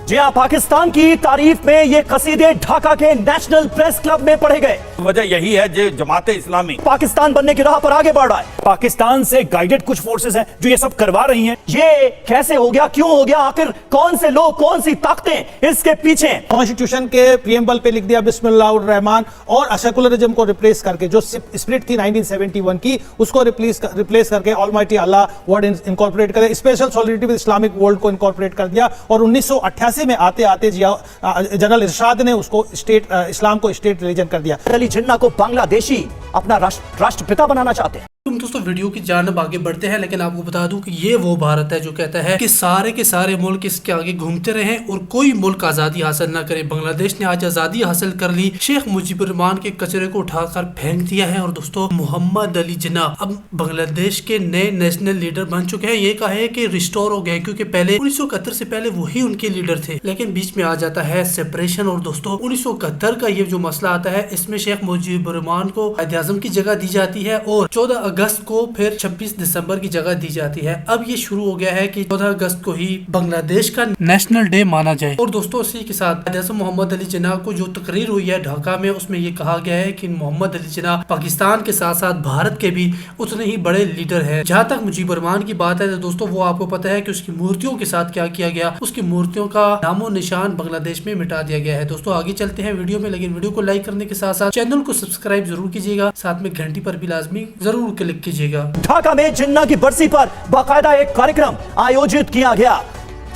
जी हाँ, पाकिस्तान की तारीफ में ये कसीदे ढाका के नेशनल प्रेस क्लब में पढ़े गए। वजह यही है जो जमात इस्लामी पाकिस्तान बनने की राह पर आगे बढ़ रहा है। पाकिस्तान से गाइडेड कुछ फोर्सेस हैं जो ये सब करवा रही हैं। ये कैसे हो गया, क्यों हो गया, आखिर कौन से लोग, कौन सी ताकतें इसके पीछे? कॉन्स्टिट्यूशन के प्रीएम्बल पे लिख दिया बिस्मिल्लाहिर रहमान और सेकुलरिज्म को रिप्लेस करके, जो स्प्लिट थी 1971 की, उसको रिप्लेस करके ऑलमाइटी अल्लाह वर्ड इनकॉर्पोरेट कर दिया, special solidarity with Islamic world को इनकॉर्पोरेट कर दिया और 1988 में आते आते जनरल इरशाद ने उसको स्टेट इस्लाम को स्टेट रिलीजन कर दिया। अली जिन्ना को बांग्लादेशी अपना राष्ट्रपिता बनाना चाहते हैं। तुम दोस्तों वीडियो की जानब आगे बढ़ते हैं, लेकिन आपको बता दूं कि ये वो भारत है जो कहता है कि सारे के सारे मुल्क इसके आगे घूमते रहें और कोई मुल्क आज़ादी हासिल ना करे। बांग्लादेश ने आज आज़ादी हासिल कर ली, शेख मुजीबुर रहमान के कचरे को उठाकर फेंक दिया है और दोस्तों मोहम्मद अली जिन्ना अब बांग्लादेश के नए नेशनल लीडर बन चुके हैं। ये कहा है कि रिस्टोर हो गए, क्योंकि पहले 1971 से पहले वही उनके लीडर थे, लेकिन बीच में आ जाता है सेपरेशन और दोस्तों 1971 का ये जो मसला आता है, इसमें शेख मुजीबुर रहमान को कायद-ए-आज़म की जगह दी जाती है और 14 अगस्त को फिर 26 दिसंबर की जगह दी जाती है। अब ये शुरू हो गया है कि 14 अगस्त को ही बांग्लादेश का नेशनल डे माना जाए। और दोस्तों इसी के साथ कायद-ए-आज़म मोहम्मद अली जिन्ना को जो तकरीर हुई है ढाका में, उसमें ये कहा गया है कि मोहम्मद अली जिन्ना पाकिस्तान के साथ साथ भारत के भी उतने ही बड़े लीडर है। जहाँ तक मुजीबुर रहमान की बात है तो दोस्तों वो आपको पता है कि उसकी मूर्तियों के साथ क्या किया गया, उसकी मूर्तियों का नामो निशान बांग्लादेश में मिटा दिया गया है। दोस्तों आगे चलते हैं वीडियो में, लेकिन वीडियो को लाइक करने के साथ साथ चैनल को सब्सक्राइब जरूर कीजिएगा, साथ में घंटी पर भी लाजमी जरूर क्लिक कीजिएगा। ढाका में जिन्ना की बरसी पर बाकायदा एक कार्यक्रम आयोजित किया गया।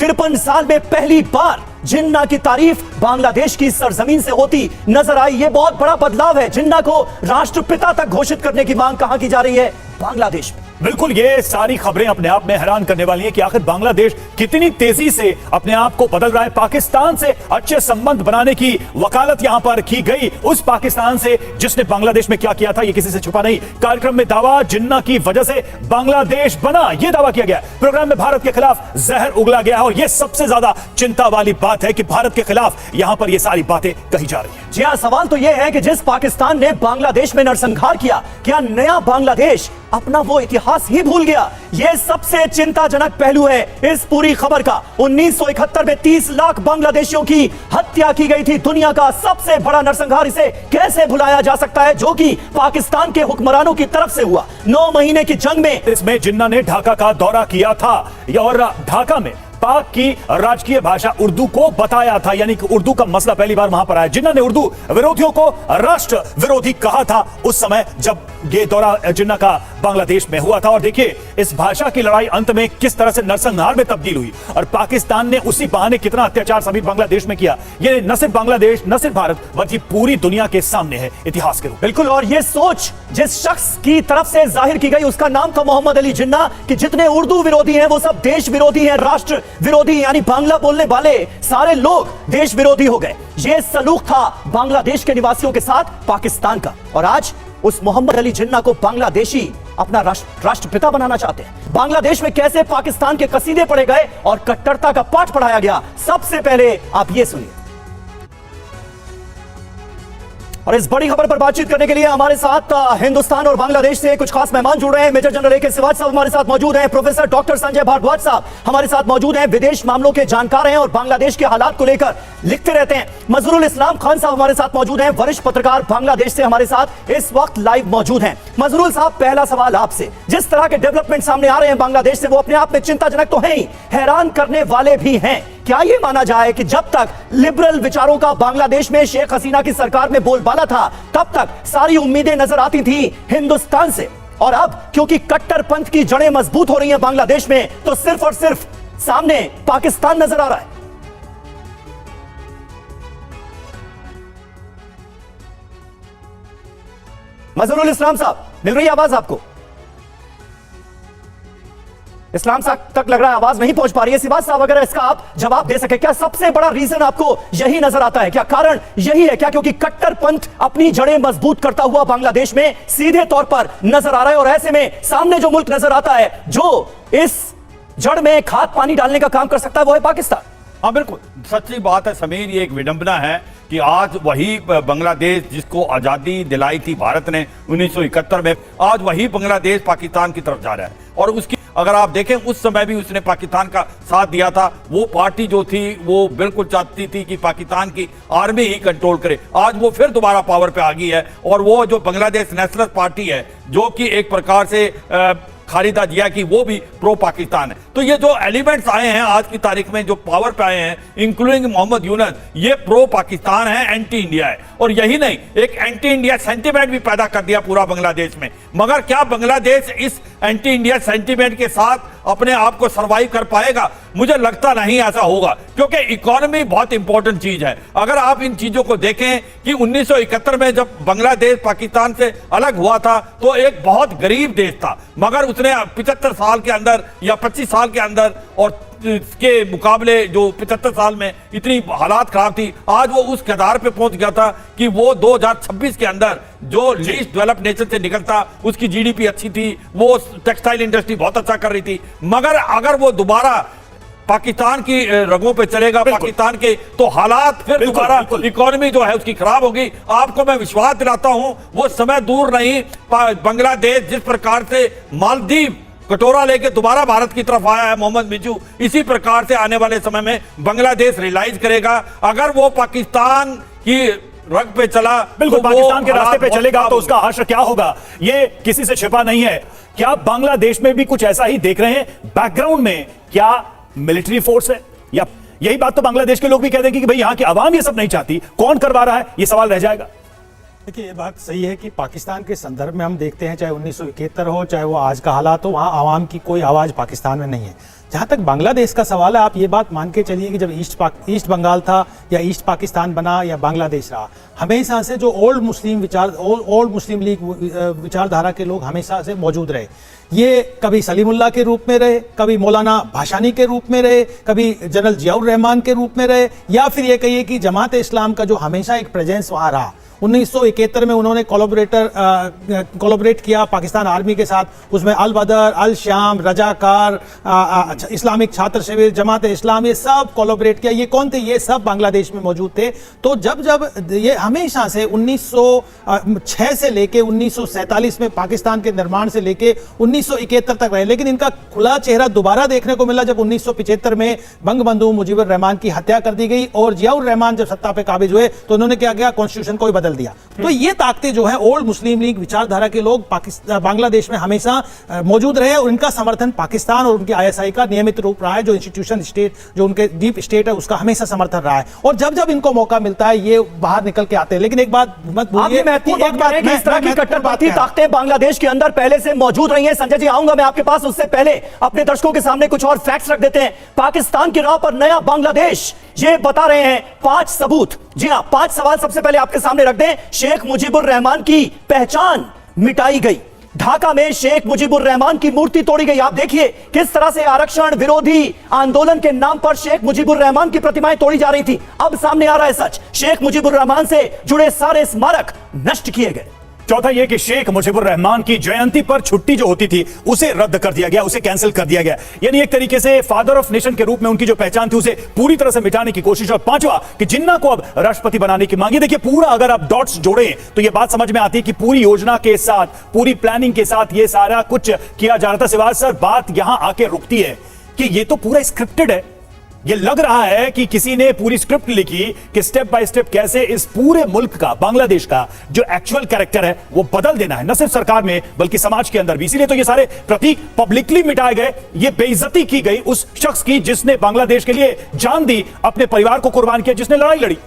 53 साल में पहली बार जिन्ना की तारीफ बांग्लादेश की सरजमीन से होती नजर आई। ये बहुत बड़ा बदलाव है। जिन्ना को राष्ट्रपिता तक घोषित करने की मांग कहां की जा रही है? बांग्लादेश में। बिल्कुल, ये सारी खबरें अपने आप में हैरान करने वाली हैं कि आखिर बांग्लादेश कितनी तेजी से अपने आप को बदल रहा है। पाकिस्तान से अच्छे संबंध बनाने की वकालत यहां पर की गई, उस पाकिस्तान से जिसने बांग्लादेश में क्या किया था ये किसी से छुपा नहीं। कार्यक्रम में दावा, जिन्ना की वजह से बांग्लादेश बना, यह दावा किया गया। प्रोग्राम में भारत के खिलाफ जहर उगला गया और यह सबसे ज्यादा चिंता वाली बात है कि भारत के खिलाफ यहां पर यह सारी बातें कही जा रही है। जी हां, सवाल तो यह है कि जिस पाकिस्तान ने बांग्लादेश में नरसंहार किया, क्या नया बांग्लादेश अपना वो इतिहास ही भूल गया? यह सबसे चिंताजनक पहलू है इस पूरी खबर का। 1971 में 30 लाख बांग्लादेशियों की हत्या की गई थी। दुनिया का सबसे बड़ा नरसंहार, इसे कैसे भुलाया जा सकता है, जो कि पाकिस्तान के हुक्मरानों की तरफ से हुआ। 9 महीने की जंग में इसमें जिन्ना ने ढाका का दौरा किया था और ढाका में पाक की राजकीय भाषा उर्दू को बताया था, यानी कि उर्दू का मसला पहली बार वहां पर आया। जिन्ना ने उर्दू विरोधियों को राष्ट्र विरोधी कहा था उस समय जब ये दौरा जिन्ना का बांग्लादेश में हुआ था। और देखिए इस भाषा की लड़ाई अंत में किस तरह से नरसंहार में तब्दील हुई और पाकिस्तान ने उसी बहाने कितना अत्याचार सभी बांग्लादेश में किया। ये न सिर्फ बांग्लादेश, न सिर्फ भारत, बल्कि पूरी दुनिया के सामने है इतिहास के रूप। बिल्कुल, और ये सोच जिस शख्स की तरफ से जाहिर की गई उसका नाम था मोहम्मद अली जिन्ना, कि जितने उर्दू विरोधी हैं वो सब देश विरोधी हैं, राष्ट्र विरोधी, यानी बांग्ला बोलने वाले सारे लोग देश विरोधी हो गए। ये सलूक था बांग्लादेश के निवासियों के साथ पाकिस्तान का। और आज उस मोहम्मद अली जिन्ना को बांग्लादेशी अपना राष्ट्रपिता बनाना चाहते हैं। बांग्लादेश में कैसे पाकिस्तान के कसीदे पढ़े गए और कट्टरता का पाठ पढ़ाया गया, सबसे पहले आप ये सुनिए। और इस बड़ी खबर पर बातचीत करने के लिए हमारे साथ हिंदुस्तान और बांग्लादेश से कुछ खास मेहमान जुड़ रहे हैं। मेजर जनरल AK सिवाज साहब हमारे साथ मौजूद हैं, प्रोफेसर डॉक्टर संजय भारद्वाज साहब हमारे साथ मौजूद हैं, विदेश मामलों के जानकार हैं और बांग्लादेश के हालात को लेकर लिखते रहते हैं। मजहरुल इस्लाम खान साहब हमारे साथ मौजूद हैं, वरिष्ठ पत्रकार, बांग्लादेश से हमारे साथ इस वक्त लाइव मौजूद हैं। मजहरुल साहब, पहला सवाल आपसे, जिस तरह के डेवलपमेंट सामने आ रहे हैं बांग्लादेश से, वो अपने आप में चिंताजनक तो है ही, हैरान करने वाले भी हैं। क्या यह माना जाए कि जब तक लिबरल विचारों का बांग्लादेश में शेख हसीना की सरकार में बोलबाला था, तब तक सारी उम्मीदें नजर आती थी हिंदुस्तान से, और अब क्योंकि कट्टरपंथ की जड़ें मजबूत हो रही हैं बांग्लादेश में, तो सिर्फ और सिर्फ सामने पाकिस्तान नजर आ रहा है? मजहरुल इस्लाम साहब, मिल रही है आवाज आपको? इस्लाम साहब तक लग रहा है आवाज नहीं पहुंच पा रही है। सिवाज साहब, अगर इसका आप जवाब दे सके, क्या सबसे बड़ा रीजन आपको यही नजर आता है? क्या कारण यही है क्या, क्योंकि कट्टरपंथ अपनी जड़ें मजबूत करता हुआ बांग्लादेश में सीधे तौर पर नजर आ रहा है, और ऐसे में सामने जो मुल्क नजर आता है जो इस जड़ में खाद पानी डालने का काम कर सकता है, वो है पाकिस्तान। हाँ बिल्कुल सच्ची बात है समीर, ये एक विडंबना है कि आज वही बांग्लादेश जिसको आज़ादी दिलाई थी भारत ने 1971 में, आज वही बांग्लादेश पाकिस्तान की तरफ जा रहा है और उसकी अगर आप देखें उस समय भी उसने पाकिस्तान का साथ दिया था। वो पार्टी जो थी वो बिल्कुल चाहती थी कि पाकिस्तान की आर्मी ही कंट्रोल करे। आज वो फिर दोबारा पावर पे आ गई है और वो जो बांग्लादेश नेशनल पार्टी है जो कि एक प्रकार से खारिदा दिया कि वो भी प्रो पाकिस्तान है। तो ये जो एलिमेंट्स आए हैं आज की तारीख में जो पावर पे आए हैं इंक्लूडिंग मोहम्मद यूनुस, ये प्रो पाकिस्तान है, एंटी इंडिया है। और यही नहीं, एक एंटी इंडिया सेंटीमेंट भी पैदा कर दिया पूरा बांग्लादेश में। मगर क्या बांग्लादेश इस एंटी इंडिया सेंटीमेंट के साथ अपने आप को सर्वाइव कर पाएगा? मुझे लगता नहीं ऐसा होगा, क्योंकि इकोनॉमी बहुत इंपॉर्टेंट चीज है। अगर आप इन चीजों को देखें कि 1971 में जब बांग्लादेश पाकिस्तान से अलग हुआ था तो एक बहुत गरीब देश था, मगर उसने 75 साल के अंदर या 25 साल के अंदर, और इसके मुकाबले जो 75 साल में इतनी हालात खराब थी, आज वो उस कगार पे पहुंच गया था कि वो 2026 के अंदर जो लीस्ट डेवलप्ड नेशन से निकलता, उसकी जीडीपी अच्छी थी, वो टेक्सटाइल इंडस्ट्री बहुत अच्छा कर रही थी। मगर अगर वो दोबारा पाकिस्तान की रगों पे चलेगा, पाकिस्तान के, तो हालात फिर दोबारा इकोनॉमी जो है उसकी खराब होगी। आपको मैं विश्वास दिलाता हूं वो समय दूर नहीं, बांग्लादेश जिस प्रकार से मालदीव कटोरा लेके दोबारा भारत की तरफ आया है मोहम्मद मिजू, इसी प्रकार से आने वाले समय में बांग्लादेश रियलाइज करेगा अगर वो पाकिस्तान की रग पे चला, बिल्कुल तो पाकिस्तान के रास्ते पे चलेगा तो उसका हश्र क्या होगा ये किसी से छिपा नहीं है। क्या बांग्लादेश में भी कुछ ऐसा ही देख रहे हैं? बैकग्राउंड में क्या मिलिट्री फोर्स है? या यही बात तो बांग्लादेश के लोग भी कह देंगे कि भाई यहां की आवाम ये सब नहीं चाहती, कौन करवा रहा है? ये सवाल रह जाएगा। देखिए, ये बात सही है कि पाकिस्तान के संदर्भ में हम देखते हैं, चाहे 1971 हो चाहे वो आज का हालात हो, वहाँ आवाम की कोई आवाज़ पाकिस्तान में नहीं है। जहाँ तक बांग्लादेश का सवाल है, आप ये बात मान के चलिए कि जब ईस्ट बंगाल था या ईस्ट पाकिस्तान बना या बांग्लादेश रहा, हमेशा से जो ओल्ड मुस्लिम लीग विचारधारा के लोग हमेशा से मौजूद रहे। ये कभी सलीमुल्लाह के रूप में रहे, कभी मौलाना भाषानी के रूप में रहे, कभी जनरल जियाउर रहमान के रूप में रहे, या फिर ये कहिए कि जमात इस्लाम का जो हमेशा एक प्रेजेंस वहाँ रहा। 1971 में उन्होंने कोलैबोरेट किया पाकिस्तान आर्मी के साथ, उसमें अल बदर, अल शाम, रजाकार, इस्लामिक छात्र शिविर, जमात इस्लाम, ये सब कोलैबोरेट किया। ये कौन थे? ये सब बांग्लादेश में मौजूद थे। तो जब ये हमेशा से 1906 से लेके 1947 में पाकिस्तान के निर्माण से लेके 1971 तक रहे, लेकिन इनका खुला चेहरा दोबारा देखने को मिला जब 1975 में बंगबंधु मुजीबुर रहमान की हत्या कर दी गई और जियाउर रहमान जब सत्ता पे काबिज हुए तो उन्होंने क्या किया? कॉन्स्टिट्यूशन को ही बदल दिया। तो ये ताकतें जो है ओल्ड मुस्लिम लीग विचारधारा के लोग बांग्लादेश में हमेशा मौजूद रहे और इनका समर्थन पाकिस्तान और उनकी आईएसआई का नियमित रूप रहा है। जो इंस्टीट्यूशन स्टेट, जो उनके डीप स्टेट है, उसका हमेशा समर्थन रहा है। और जब जब इनको मौका मिलता है ये बाहर निकल के आते हैं। लेकिन एक बात मत भूलिए, इस तरह की कट्टरपंथी ताकतें बांग्लादेश के अंदर पहले से मौजूद रही हैं। संजय जी, आऊंगा मैं आपके पास, उससे पहले अपने दर्शकों के सामने कुछ और फैक्ट्स रख देते हैं। पाकिस्तान की राह पर नया बांग्लादेश, ये बता रहे हैं 5 सबूत। जी हां, 5 सवाल सबसे पहले आपके सामने रख दें। शेख मुजीबुर रहमान की पहचान मिटाई गई, ढाका में शेख मुजीबुर रहमान की मूर्ति तोड़ी गई। आप देखिए किस तरह से आरक्षण विरोधी आंदोलन के नाम पर शेख मुजीबुर रहमान की प्रतिमाएं तोड़ी जा रही थी। अब सामने आ रहा है सच, शेख मुजीबुर रहमान से जुड़े सारे स्मारक नष्ट किए गए। चौथा यह कि शेख मुजीबुर रहमान की जयंती पर छुट्टी जो होती थी उसे रद्द कर दिया गया, उसे कैंसिल कर दिया गया। यानी एक तरीके से फादर ऑफ नेशन के रूप में उनकी जो पहचान थी उसे पूरी तरह से मिटाने की कोशिश। और पांचवा कि जिन्ना को अब राष्ट्रपति बनाने की मांगी। देखिए, पूरा अगर आप डॉट्स जोड़ें तो यह बात समझ में आती है कि पूरी योजना के साथ, पूरी प्लानिंग के साथ यह सारा कुछ किया जा रहा था। सिवाय सर बात यहां आके रुकती है कि यह तो पूरा स्क्रिप्टेड है। ये लग रहा है कि किसी ने पूरी स्क्रिप्ट लिखी कि स्टेप बाय स्टेप कैसे इस पूरे मुल्क का, बांग्लादेश का जो एक्चुअल कैरेक्टर है वो बदल देना है, न सिर्फ सरकार में बल्कि समाज के अंदर भी। इसीलिए तो ये सारे प्रतीक पब्लिकली मिटाए गए, ये बेइज्जती की गई उस शख्स की जिसने बांग्लादेश के लिए जान दी, अपने परिवार को कुर्बान किया, जिसने लड़ाई लड़ी।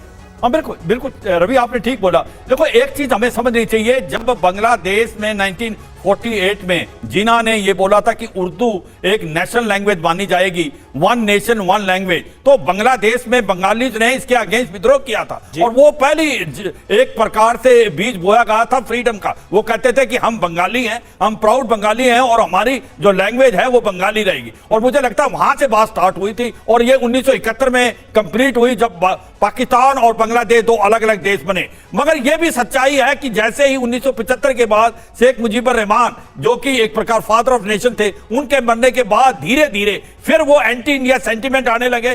हाँ, बिल्कुल बिल्कुल रवि, आपने ठीक बोला। देखो, एक चीज हमें समझनी चाहिए, जब बांग्लादेश में 1948 में जिन्ना ने ये बोला था कि उर्दू एक नेशनल लैंग्वेज मानी जाएगी, 1 नेशन 1 लैंग्वेज, तो बांग्लादेश में बंगालीज ने इसके अगेंस्ट विद्रोह किया था। और वो पहली एक प्रकार से बीज बोया गया था फ्रीडम का। वो कहते थे कि हम बंगाली हैं, हम प्राउड बंगाली हैं और हमारी जो लैंग्वेज है वो बंगाली रहेगी। और मुझे लगता है वहां से बात स्टार्ट हुई थी और ये 1971 में कंप्लीट हुई जब पाकिस्तान और बांग्लादेश 2 अलग अलग देश बने। मगर यह भी सच्चाई है कि जैसे ही 1975 के बाद शेख मुजीबुर रहमान, जो कि एक प्रकार फादर ऑफ नेशन थे, उनके मरने के बाद धीरे धीरे फिर वो एंटी इंडिया सेंटीमेंट आने लगे।